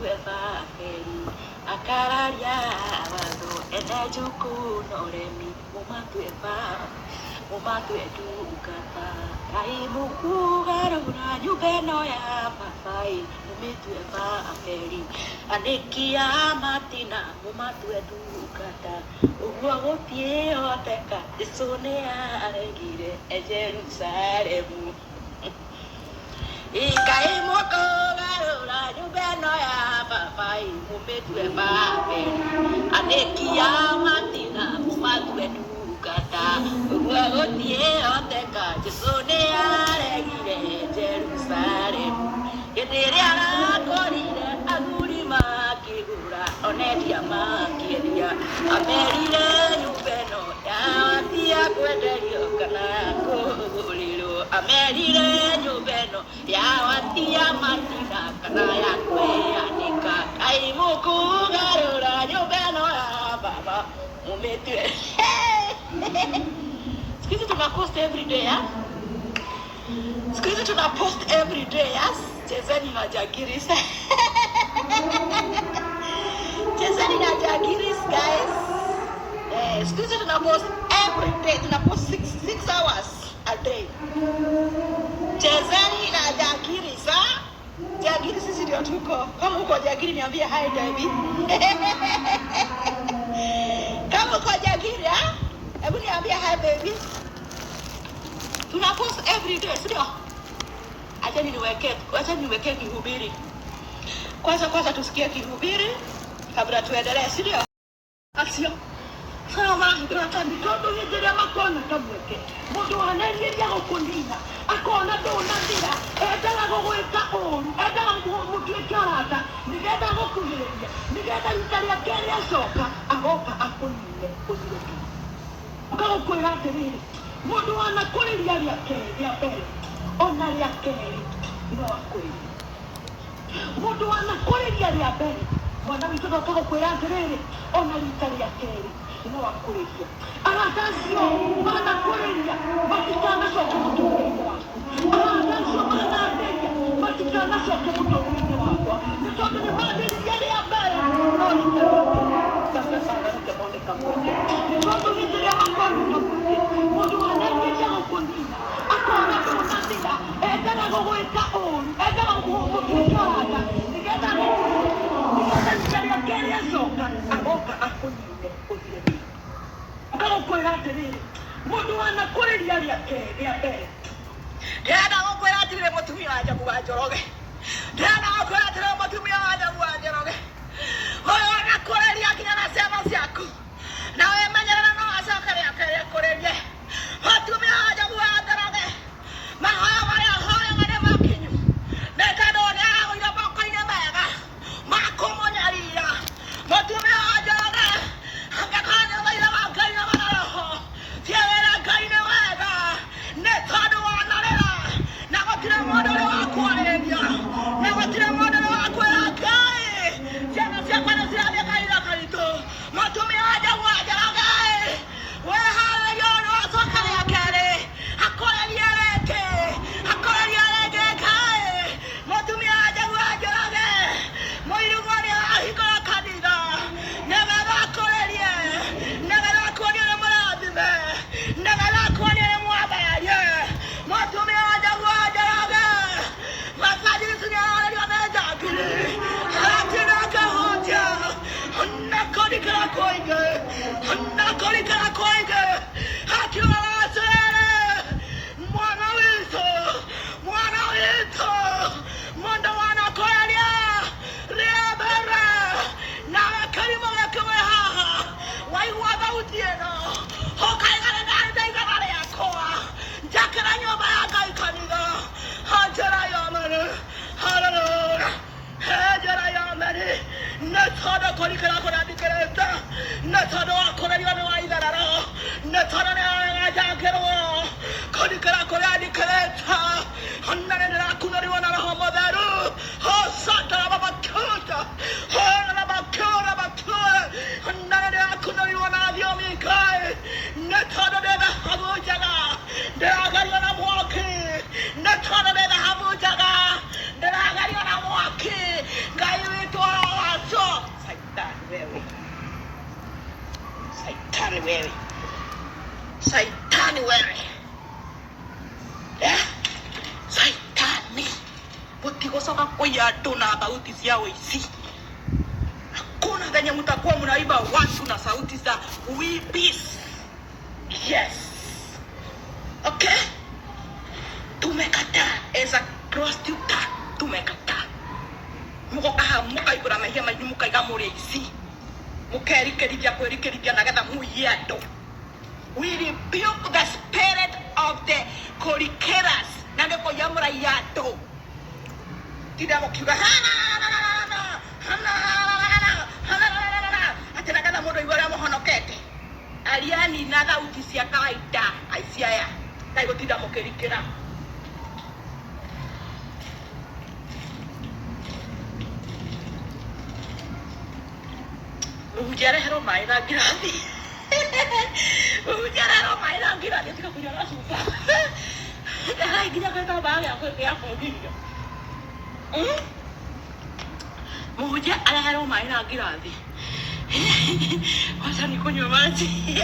tueva feri akararia wado enajuku noremi muma tuedu ukata kai muku garura nyubeno ya papai mumi tueva feri anekia matina muma tuedu ukata ugwa gotie oteka isonea aregire Jerusalemu Ikai moko garura nyubeno ya papai mumetueva feri anekia matina mumetuedu ukata ugwa gotie oteka isonea aregire Jerusalemu Yediria korire aguri makigura onedia makiedia amerire nyubeno ya tia kwenderio kana kulilo amerire nyubeno ya watia matina kana ya kweanika kai muku garura nyubeno ya baba umetwe Sikizi tuna post every day ya Sikizi tuna post every day ya Chezeni na Jagiris Chezeni na Jagiris guys Sikizi tuna post every day tuna post 6 hours a day Chezeni na Jagiris Jagiris sisi ndio tuko kama uko Jagiri niambie hi baby kama uko Jagiri hebu niambie hi baby tuna post every day sio Acha niweke kihubiri. Kwanza tusikie kihubiri kabla tuendelee, si ndio? Action. Sawa, ndio mitoto yetu ya makona tabweke. Mundu anaendelea kukundina. Akona dona ndira. Etala gogoeka on. Etala mutu ekarata. Nigenda gokuleria. Nigenda nitaria keria soka. Agoka akunile kuzireki. Akakwera tebiri. Mundu anakuleria ya pele. Ona ria keri no akwiri mundu anakureria ria mbere mwana witu ndotogo kwira atiriri ona rita ria keri no akuriria aratacio manakureria matikanacoke mutumĩrĩinĩ wakwa aratacio manatheria matikanacoke mutumĩrĩinĩ wakwa nĩ tondũ nĩ mandĩrĩria ria mbere no rita ria keri sasa nĩkĩmoneka mweke nĩ tondũ hĩndĩ ĩrĩa makoruta mweke mũndũ anengeria gũkũnina akona ndũnandĩra endana gũgwĩka ũru endana gũgũtuĩkarata nĩgetha rĩrĩa kerĩ acoka agoka akũnine ũthire agagũkwĩra atĩrĩrĩ mũndũ wanakũrĩria ria kerĩ rĩa mbere ndĩrenda gũkwĩra atĩrĩrĩ mũtumia wa Njagu wa Njoroge ndĩrenda gũkwĩra atĩrĩrĩ mũtumia wa Njagu wa Njoroge ũyũ anakũrĩria nginya na ciana ciaku na wĩmenyerere no acoke rĩa kerĩ akũrĩrie mũtumia wa Njagu wa Njoroge mahoya marĩa ahoyaga nĩ makinyu nĩ tondũ nĩaragũire moko-inĩ mega ma kũmũnyaria mũtumia wa Njoroge angĩkorwo nĩ wĩra wa Ngai na roho tie wĩra Ngai nĩ wega nĩ tondũ wanarĩra na gũtirĩ mũndũ ũrĩ wa kwarĩrĩria saitani wewe. Saitani wewe. Saitani. Mutigocoka kuiya andu na thauti cia uici. Hakuna venye mtakuwa mnaiba watu na sauti za wibis. Yes. Okay? Tumekataa as a prostitute. Tumekataa. Mugoka mukaigura mehia mainyu mukaiga muri ici. Mukerikirithia kwirikirithia na getha muiye andu. We rebuke the spirit of the Korikeras. Nande ko yamura yato. Tidak mukiuga atena kana mundu igora muhonokete. Aliani na thauti cia kawaida aiciaya. Kai gutinda mukirikira. Ujarero mai na grandi. Ujarero mai na grandi tika kuja na supa. Ai gida kata ba ya ko video. Muja alahero mai na grandi. Wacha nikunywe maji.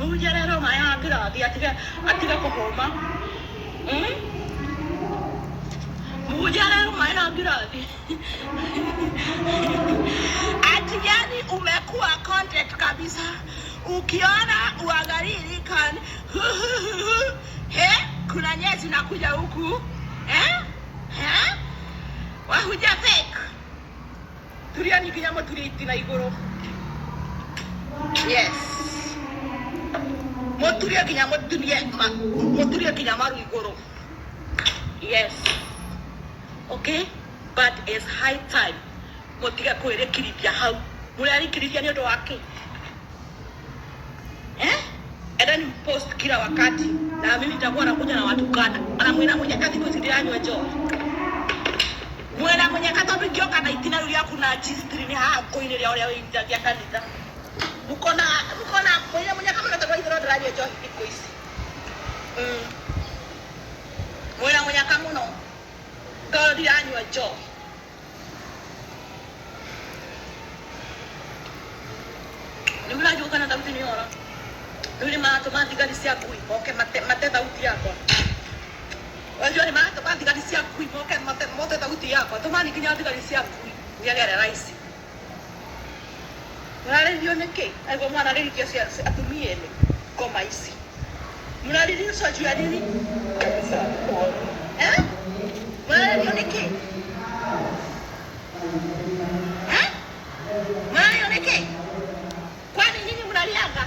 Ujarero mai na grandi atika kuhoma. Ujarero mai na grandi. Yani umekuwa content kabisa. Ukiona uangalie kan kuna nyezi nakuja huku wahuja fake tulia ni kinyamo tuliitina igoro. Yes, motulia kinyamo motulia kinyamaru igoro. Yes, okay, but it's high time motiga kwerekirithia hau murarikirithia ni undu wake enda ni post kila wakati na mimi nitakuwa nakuja na watu kana ana mwina mwenye kazi kwa sidi yanyu ejo mwina mwenye kazi bigioka na itina yule yakuna chistri ni hako ile ya wale ya kanisa mukona mwenye kama natakuwa ile ndio radio ejo iko hizi mwina mwenye kama no ndio yanyu ejo. Nula juga na tauti ni ora. Nuli ma automatica sia qui, okay, mate tauti yako. Wajua ni ma automatica sia qui, okay, mate tauti yako. Tomani kinyauti sia qui. Niagere raisi. Mnale ndio neke. Aigo mwana leli kia atumiele koma isi. Mnale ndio sio nini? Mnale ndio neke. Mnale ndio neke. Kwani nyinyi mnaliaga?